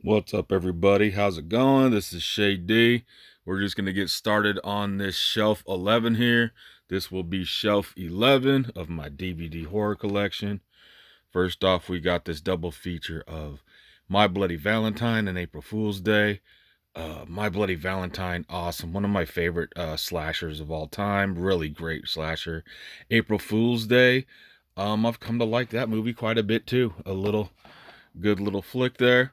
What's up, everybody? How's it going? This is Shay D. We're just going to get started on this shelf 11 here. This will be shelf 11 of my DVD horror collection. First off, we got this double feature of My Bloody Valentine and April Fool's Day. My Bloody Valentine, awesome. One of my favorite slashers of all time. Really great slasher. April Fool's Day, I've come to like that movie quite a bit too. Good little flick there.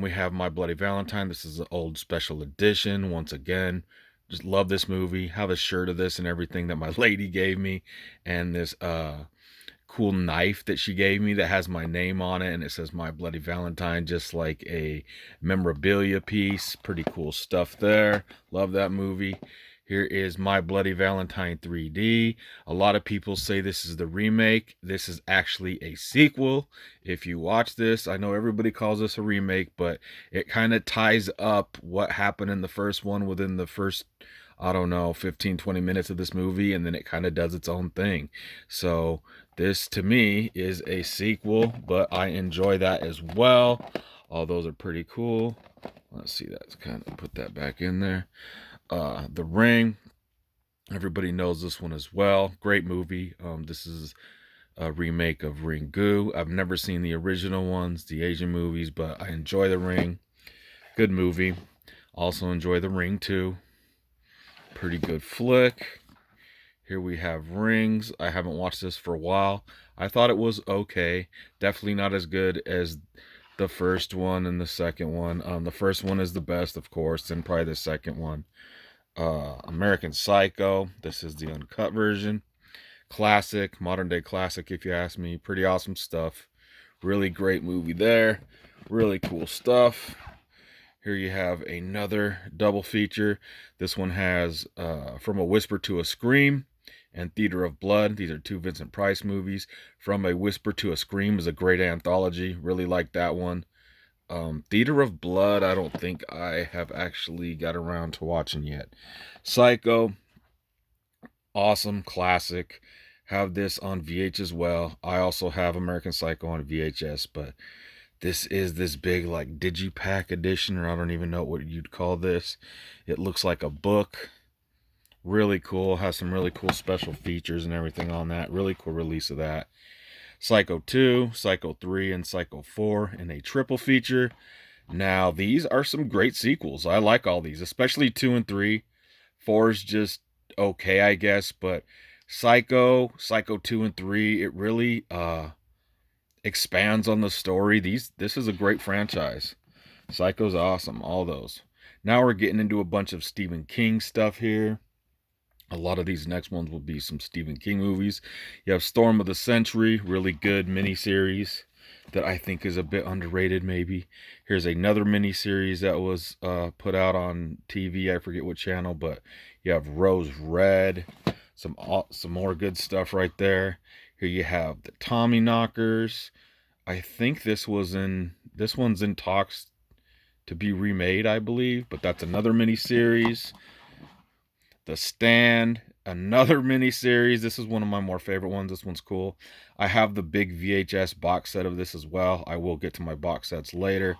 We have My Bloody Valentine. This is an old special edition. Once again, just love this movie. Have a shirt of this and everything that my lady gave me, and this cool knife that she gave me that has my name on it and it says My Bloody Valentine, just like a memorabilia piece. Pretty cool stuff there. Love that movie. Here is My Bloody Valentine 3D. A lot of people say this is the remake. This is actually a sequel. If you watch this, I know everybody calls this a remake, but it kind of ties up what happened in the first one within the first, I don't know, 15, 20 minutes of this movie, and then it kind of does its own thing. So this, to me, is a sequel, but I enjoy that as well. All those are pretty cool. Let's see, that's kind of put that back in there. The Ring, everybody knows this one as well. Great movie. This is a remake of Ringu. I've never seen the original ones, the Asian movies, but I enjoy The Ring. Good movie. Also enjoy The Ring 2. Pretty good flick. Here we have Rings. I haven't watched this for a while. I thought it was okay. Definitely not as good as the first one and the second one. The first one is the best, of course, and probably the second one. American Psycho. This is the uncut version. Classic, modern day classic, if you ask me. Pretty awesome stuff. Really great movie there. Really cool stuff. Here you have another double feature. This one has From a Whisper to a Scream and Theater of Blood. These are two Vincent Price movies. From a Whisper to a Scream is a great anthology. Really like that one. Theater of Blood, I don't think I have actually got around to watching yet. Psycho, awesome, classic. Have this on VH as well. I also have American Psycho on VHS, but this is this big like digipack edition, or I don't even know what you'd call this. It looks like a book. Really cool. Has some really cool special features and everything on that. Really cool release of that. Psycho 2, Psycho 3, and Psycho 4 in a triple feature. Now, these are some great sequels. I like all these, especially 2 and 3. 4 is just okay, I guess, but Psycho 2 and 3, it really expands on the story. This is a great franchise. Psycho's awesome, all those. Now we're getting into a bunch of Stephen King stuff here. A lot of these next ones will be some Stephen King movies. You have Storm of the Century, really good miniseries that I think is a bit underrated maybe. Here's another miniseries that was put out on TV. I forget what channel, but you have Rose Red. Some more good stuff right there. Here you have the Tommy Knockers. I think this one's in talks to be remade, I believe, but that's another miniseries. The Stand, another miniseries. This is one of my more favorite ones. This one's cool. I have the big VHS box set of this as well. I will get to my box sets later.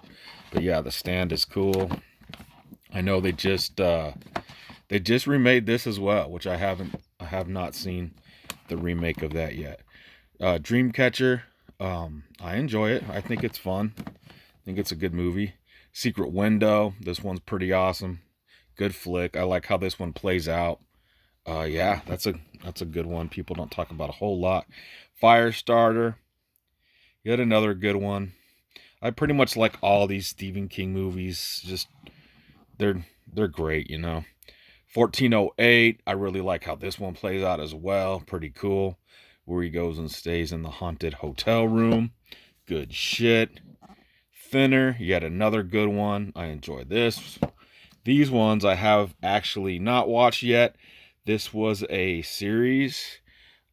But yeah, The Stand is cool. I know they just remade this as well, which I have not seen the remake of that yet. Dreamcatcher, I enjoy it. I think it's fun. I think it's a good movie. Secret Window, this one's pretty awesome. Good flick. I like how this one plays out. Yeah, that's a good one. People don't talk about a whole lot. Firestarter, yet another good one. I pretty much like all these Stephen King movies. Just they're great, you know. 1408, I really like how this one plays out as well. Pretty cool. Where he goes and stays in the haunted hotel room. Good shit. Thinner, yet another good one. I enjoy this. These ones I have actually not watched yet. This was a series,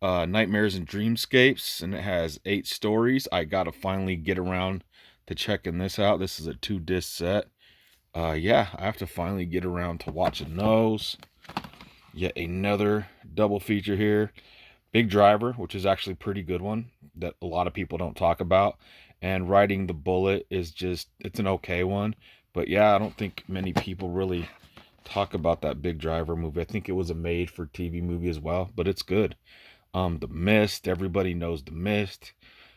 Nightmares and Dreamscapes, and it has 8 stories. I gotta finally get around to checking this out. This is a 2-disc set. Yeah, I have to finally get around to watching those. Yet another double feature here. Big Driver, which is actually a pretty good one that a lot of people don't talk about. and Riding the Bullet is just, it's an okay one. But yeah, I don't think many people really talk about that Big Driver movie. I think it was a made for TV movie as well, but it's good. The Mist, everybody knows The Mist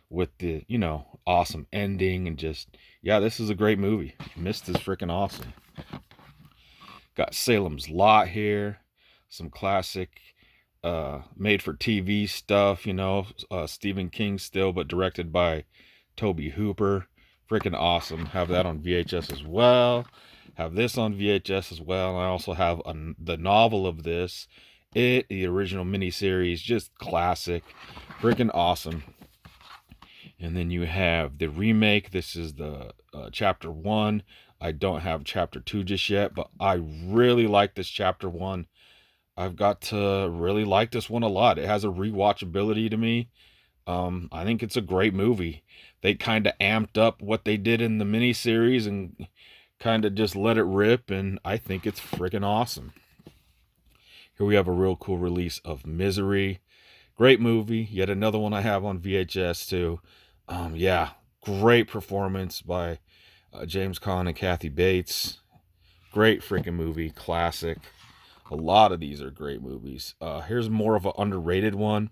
with the, awesome ending and just, yeah, this is a great movie. Mist is freaking awesome. Got Salem's Lot here, some classic made for TV stuff, Stephen King still, but directed by Toby Hooper. Freaking awesome. Have that on VHS as well. Have this on VHS as well. And I also have the novel of this, the original miniseries, just classic. Freaking awesome. And then you have the remake. This is the chapter 1. I don't have chapter 2 just yet, but I really like this chapter 1. I've got to really like this one a lot. It has a rewatchability to me. I think it's a great movie. They kind of amped up what they did in the miniseries and kind of just let it rip, and I think it's freaking awesome. Here we have a real cool release of Misery. Great movie. Yet another one I have on VHS too. Yeah, great performance by James Caan and Kathy Bates. Great freaking movie. Classic. A lot of these are great movies. Here's more of an underrated one.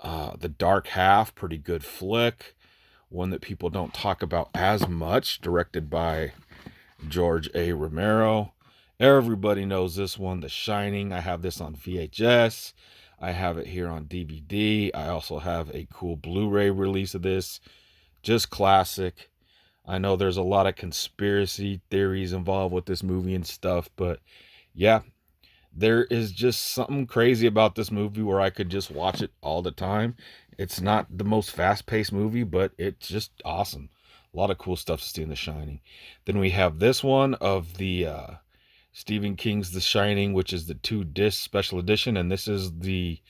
The Dark Half, pretty good flick. One that people don't talk about as much, directed by George A. Romero. Everybody knows this one, The Shining. I have this on VHS. I have it here on DVD. I also have a cool Blu-ray release of this. Just classic. I know there's a lot of conspiracy theories involved with this movie and stuff, but yeah, there is just something crazy about this movie where I could just watch it all the time. It's not the most fast-paced movie, but it's just awesome. A lot of cool stuff to see in The Shining. Then we have this one of the Stephen King's The Shining, which is the 2-disc special edition, and this is the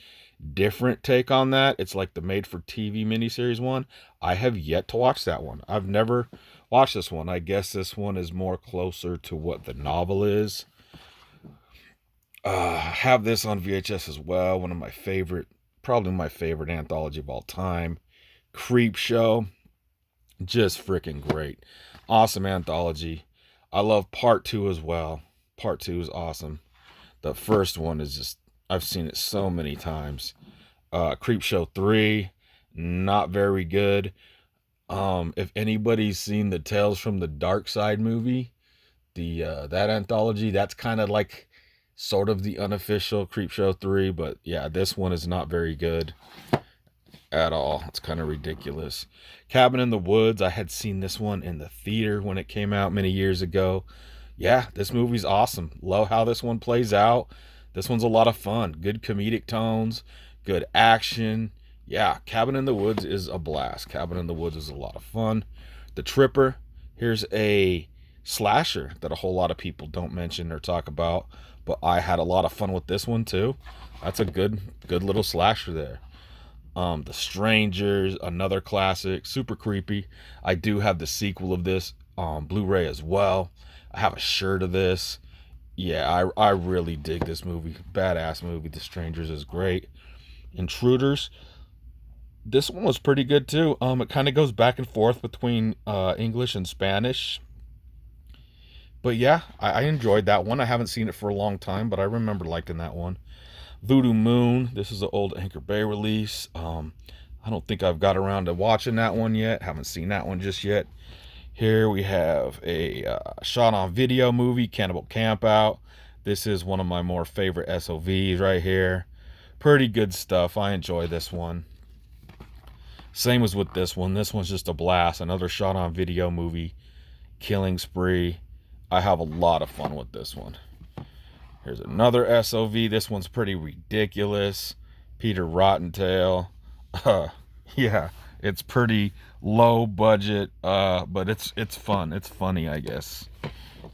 different take on that. It's like the made-for-TV miniseries one. I have yet to watch that one. I've never watched this one. I guess this one is more closer to what the novel is. Have this on VHS as well. One of my favorite, probably my favorite anthology of all time. Creepshow. Just freaking great. Awesome anthology. I love part 2 as well. Part 2 is awesome. The first one is just, I've seen it so many times. Creepshow 3, not very good. If anybody's seen the Tales from the Dark Side movie, that anthology, that's kind of like sort of the unofficial Creepshow 3, but yeah, this one is not very good at all. It's kind of ridiculous. Cabin in the Woods, I had seen this one in the theater when it came out many years ago. Yeah, this movie's awesome. Love how this one plays out. This one's a lot of fun. Good comedic tones, good action. Yeah, Cabin in the Woods is a blast. Cabin in the Woods is a lot of fun. The Tripper, here's a slasher that a whole lot of people don't mention or talk about, but I had a lot of fun with this one too. That's a good little slasher there. The Strangers, another classic, super creepy. I do have the sequel of this on Blu-ray as well. I have a shirt of this. Yeah, I really dig this movie. Badass movie. The Strangers is great. Intruders, this one was pretty good too. It kind of goes back and forth between English and Spanish. But yeah, I enjoyed that one. I haven't seen it for a long time, but I remember liking that one. Voodoo Moon, this is an old Anchor Bay release. I don't think I've got around to watching that one yet. Haven't seen that one just yet. Here we have a shot on video movie, Cannibal Campout. This is one of my more favorite SOVs right here. Pretty good stuff. I enjoy this one. Same as with this one. This one's just a blast. Another shot on video movie, Killing Spree. I have a lot of fun with this one. Here's another SOV. This one's pretty ridiculous. Peter Rottentail. Yeah, it's pretty low budget, but it's fun. It's funny, I guess.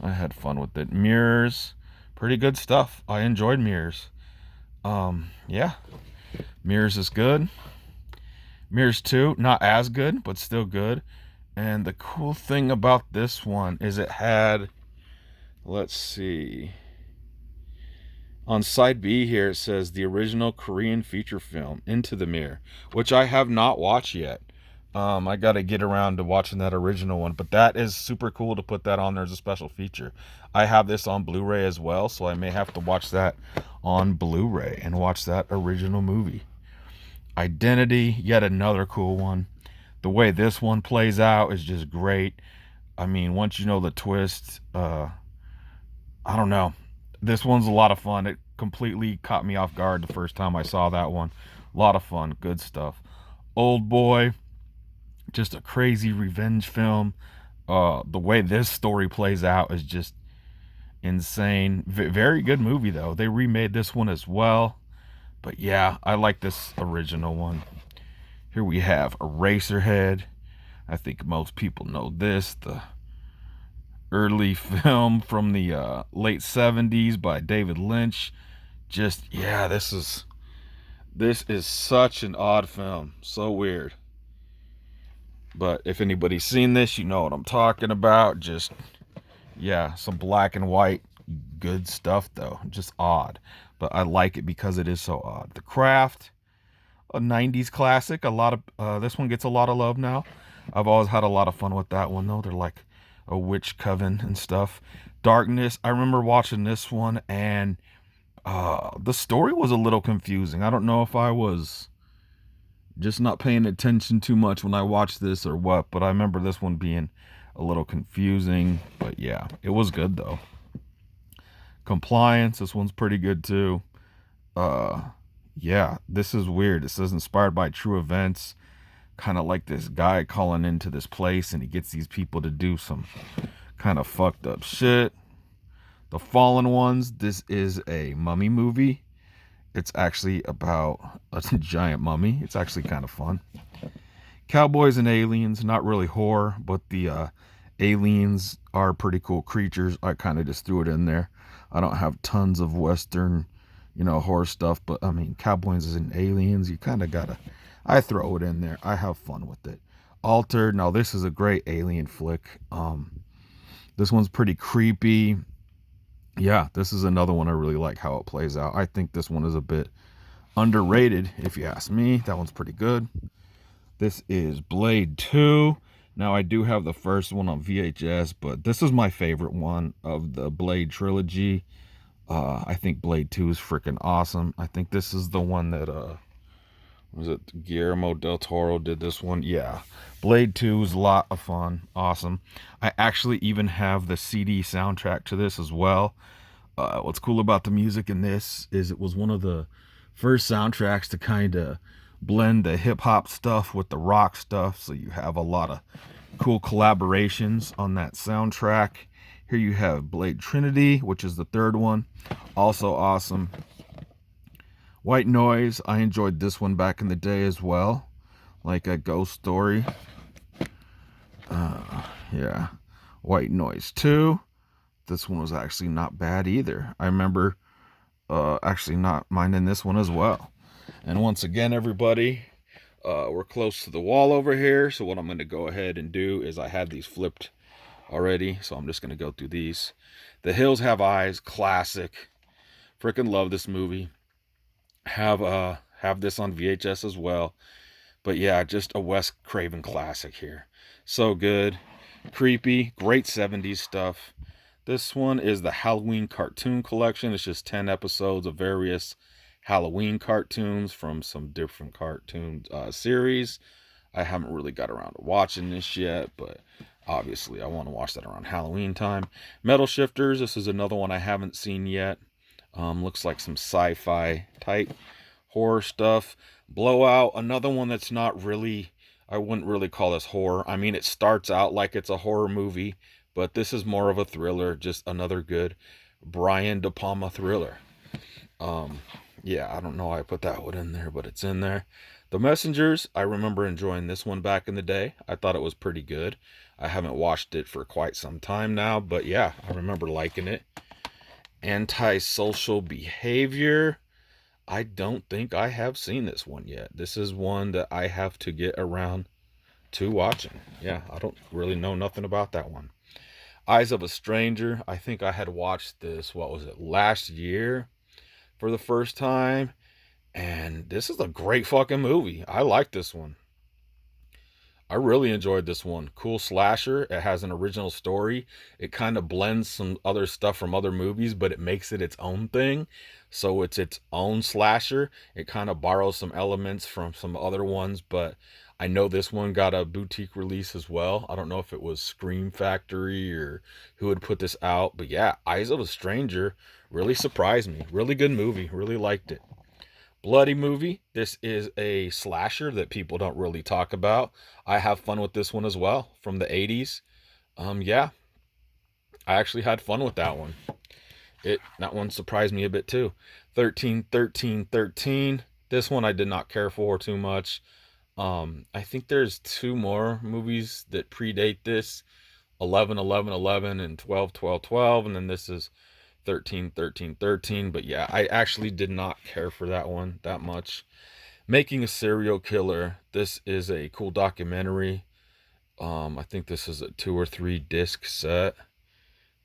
I had fun with it. Mirrors, pretty good stuff. I enjoyed Mirrors. Yeah, Mirrors is good. Mirrors 2, not as good, but still good. And the cool thing about this one is it had, let's see, on side B here it says the original Korean feature film Into the Mirror, which I have not watched yet. I got to get around to watching that original one, but that is super cool to put that on there as a special feature. I have this on Blu-ray as well, so I may have to watch that on Blu-ray and watch that original movie. Identity, yet another cool one. The way this one plays out is just great. I mean, once you know the twist, I don't know. This one's a lot of fun. It completely caught me off guard the first time I saw that one. A lot of fun, good stuff. Old Boy, just a crazy revenge film. The way this story plays out is just insane. Very good movie though. They remade this one as well. But yeah, I like this original one. Here we have Eraserhead. I think most people know this. The early film from the late 70s by David Lynch. Just, yeah, this is such an odd film. So weird. But if anybody's seen this, you know what I'm talking about. Just, yeah, some black and white good stuff though. Just odd. But I like it because it is so odd. The Craft, a 90s classic. A lot of this one gets a lot of love now. I've always had a lot of fun with that one though. They're like a witch coven and stuff. Darkness, I remember watching this one, and the story was a little confusing. I don't know if I was just not paying attention too much when I watched this or what, but I remember this one being a little confusing. But yeah, it was good though. Compliance, this one's pretty good too. Yeah, this is weird. It says inspired by true events. Kind of like this guy calling into this place, and he gets these people to do some kind of fucked up shit. The Fallen Ones, this is a mummy movie. It's actually about a giant mummy. It's actually kind of fun. Cowboys and Aliens, not really horror, but the aliens are pretty cool creatures. I kind of just threw it in there. I don't have tons of Western, horror stuff, but I mean, Cowboys and Aliens, you kind of gotta, I throw it in there. I have fun with it. Altered, now this is a great alien flick. This one's pretty creepy. Yeah, this is another one I really like how it plays out. I think this one is a bit underrated, if you ask me. That one's pretty good. This is Blade 2. Now, I do have the first one on VHS, but this is my favorite one of the Blade trilogy. I think Blade 2 is freaking awesome. I think this is the one that, was it Guillermo del Toro did this one? Yeah. Blade 2 is a lot of fun. Awesome. I actually even have the CD soundtrack to this as well. What's cool about the music in this is it was one of the first soundtracks to kind of blend the hip-hop stuff with the rock stuff, so you have a lot of cool collaborations on that soundtrack. Here you have Blade Trinity, which is the third one. Also awesome. White Noise, I enjoyed this one back in the day as well, like a ghost story. Yeah. White Noise 2. This one was actually not bad either. I remember actually not minding this one as well. And once again, everybody, we're close to the wall over here. So what I'm going to go ahead and do is I had these flipped already. So I'm just going to go through these. The Hills Have Eyes, classic. Freaking love this movie. Have this on VHS as well. But yeah, just a Wes Craven classic here. So good. Creepy. Great 70s stuff. This one is the Halloween cartoon collection. It's just 10 episodes of various Halloween cartoons from some different cartoon series. I haven't really got around to watching this yet, but obviously I want to watch that around Halloween time. Metal Shifters, this is another one I haven't seen yet. Looks like some sci-fi type horror stuff. Blowout, another one that's not really, I wouldn't really call this horror. I mean, it starts out like it's a horror movie, but this is more of a thriller, just another good Brian De Palma thriller. Yeah, I don't know why I put that one in there, but it's in there. The Messengers, I remember enjoying this one back in the day. I thought it was pretty good. I haven't watched it for quite some time now, but yeah, I remember liking it. Antisocial Behavior. I don't think I have seen this one yet. This is one that I have to get around to watching. Yeah, I don't really know nothing about that one. Eyes of a Stranger. I think I had watched this, what was it, last year for the first time. And this is a great fucking movie. I like this one. I really enjoyed this one. Cool slasher. It has an original story. It kind of blends some other stuff from other movies, but it makes it its own thing. So it's its own slasher. It kind of borrows some elements from some other ones, but I know this one got a boutique release as well. I don't know if it was Scream Factory or who had put this out, but yeah, Eyes of a Stranger really surprised me. Really good movie. Really liked it. Bloody movie. This is a slasher that people don't really talk about. I have fun with this one as well from the 80s. Yeah, I actually had fun with that one. That one surprised me a bit too. 13 13 13. This one I did not care for too much. I think there's two more movies that predate this. 11 11 11 and 12 12 12, and then this is 13 13 13. But yeah, I actually did not care for that one that much. Making a Serial Killer. This is a cool documentary. I think this is a 2 or 3 disc set.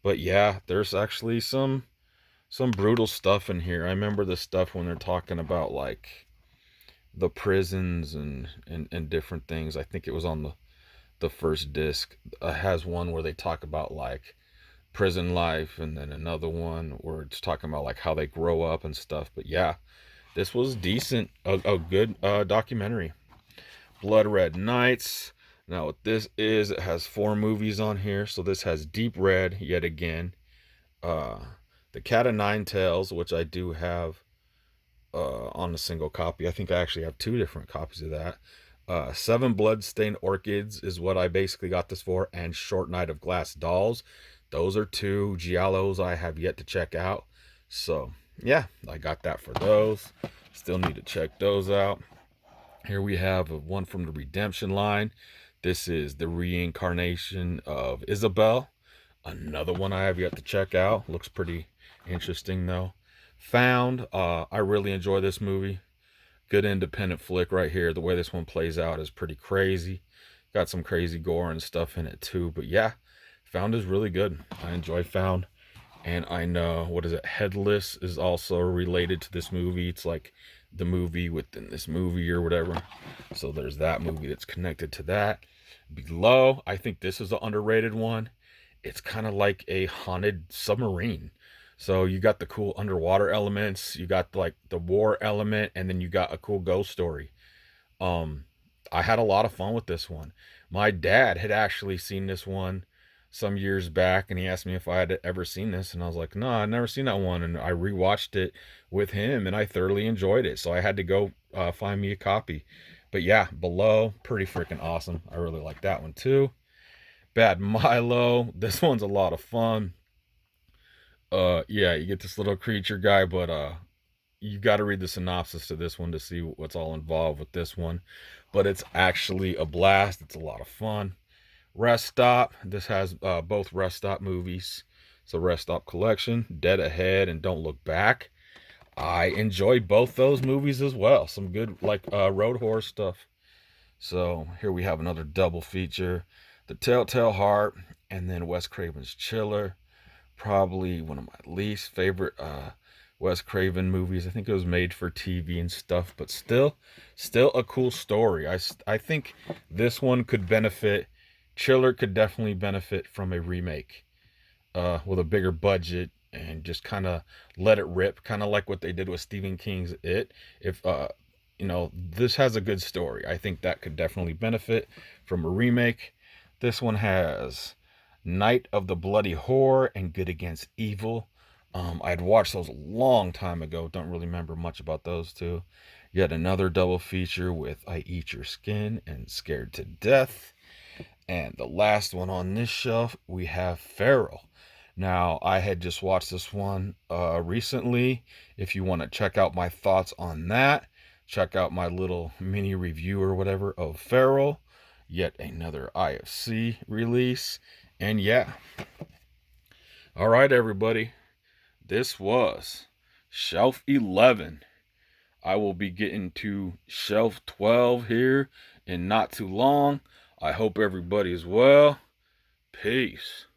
But yeah, there's actually some brutal stuff in here. I remember the stuff when they're talking about like the prisons and different things. I think it was on the first disc. Has one where they talk about like prison life, and then another one where it's talking about like how they grow up and stuff. But yeah, this was decent, a good documentary. Blood Red Nights. Now what this is, it has 4 movies on here. So this has Deep Red yet again, uh The Cat of Nine Tails, which I do have on a single copy. I think I actually have 2 different copies of that. 7 Bloodstained Orchids is what I basically got this for, and Short Night of Glass Dolls. Those are 2 giallos I have yet to check out. So yeah, I got that for those. Still need to check those out. Here we have one from the Redemption line. This is the reincarnation of Isabel. Another one I have yet to check out. Looks pretty interesting though. Found. I really enjoy this movie. Good independent flick right here. The way this one plays out is pretty crazy. Got some crazy gore and stuff in it too. But yeah, Found is really good. I enjoy Found. And I know, what is it? Headless is also related to this movie. It's like the movie within this movie or whatever. So there's that movie that's connected to that. Below, I think this is an underrated one. It's kind of like a haunted submarine. So you got the cool underwater elements, you got like the war element, and then you got a cool ghost story. Um, I had a lot of fun with this one. My dad had actually seen this one some years back, and he asked me if I had ever seen this, and I was like, no, I've never seen that one. And I rewatched it with him, and I thoroughly enjoyed it. So I had to go find me a copy. But yeah, Below, pretty freaking awesome. I really like that one too. Bad Milo, this one's a lot of fun. Yeah, you get this little creature guy, but you got to read the synopsis to this one to see what's all involved with this one. But it's actually a blast. It's a lot of fun. Rest Stop. This has both Rest Stop movies. It's a Rest Stop collection. Dead Ahead and Don't Look Back. I enjoy both those movies as well. Some good like road horror stuff. So here we have another double feature. The Telltale Heart, and then Wes Craven's Chiller. Probably one of my least favorite Wes Craven movies. I think it was made for TV and stuff, but still a cool story. I think this one could benefit. Chiller could definitely benefit from a remake with a bigger budget and just kind of let it rip, kind of like what they did with Stephen King's It. If this has a good story, I think that could definitely benefit from a remake. This one has Night of the Bloody Horror and Good Against Evil. I'd watched those a long time ago. Don't really remember much about those two. Yet another double feature with I Eat Your Skin and Scared to Death. And the last one on this shelf, we have Feral. Now, I had just watched this one recently. If you want to check out my thoughts on that, check out my little mini review or whatever of Feral. Yet another IFC release. And yeah. All right, everybody. This was Shelf 11. I will be getting to Shelf 12 here in not too long. I hope everybody is well. Peace.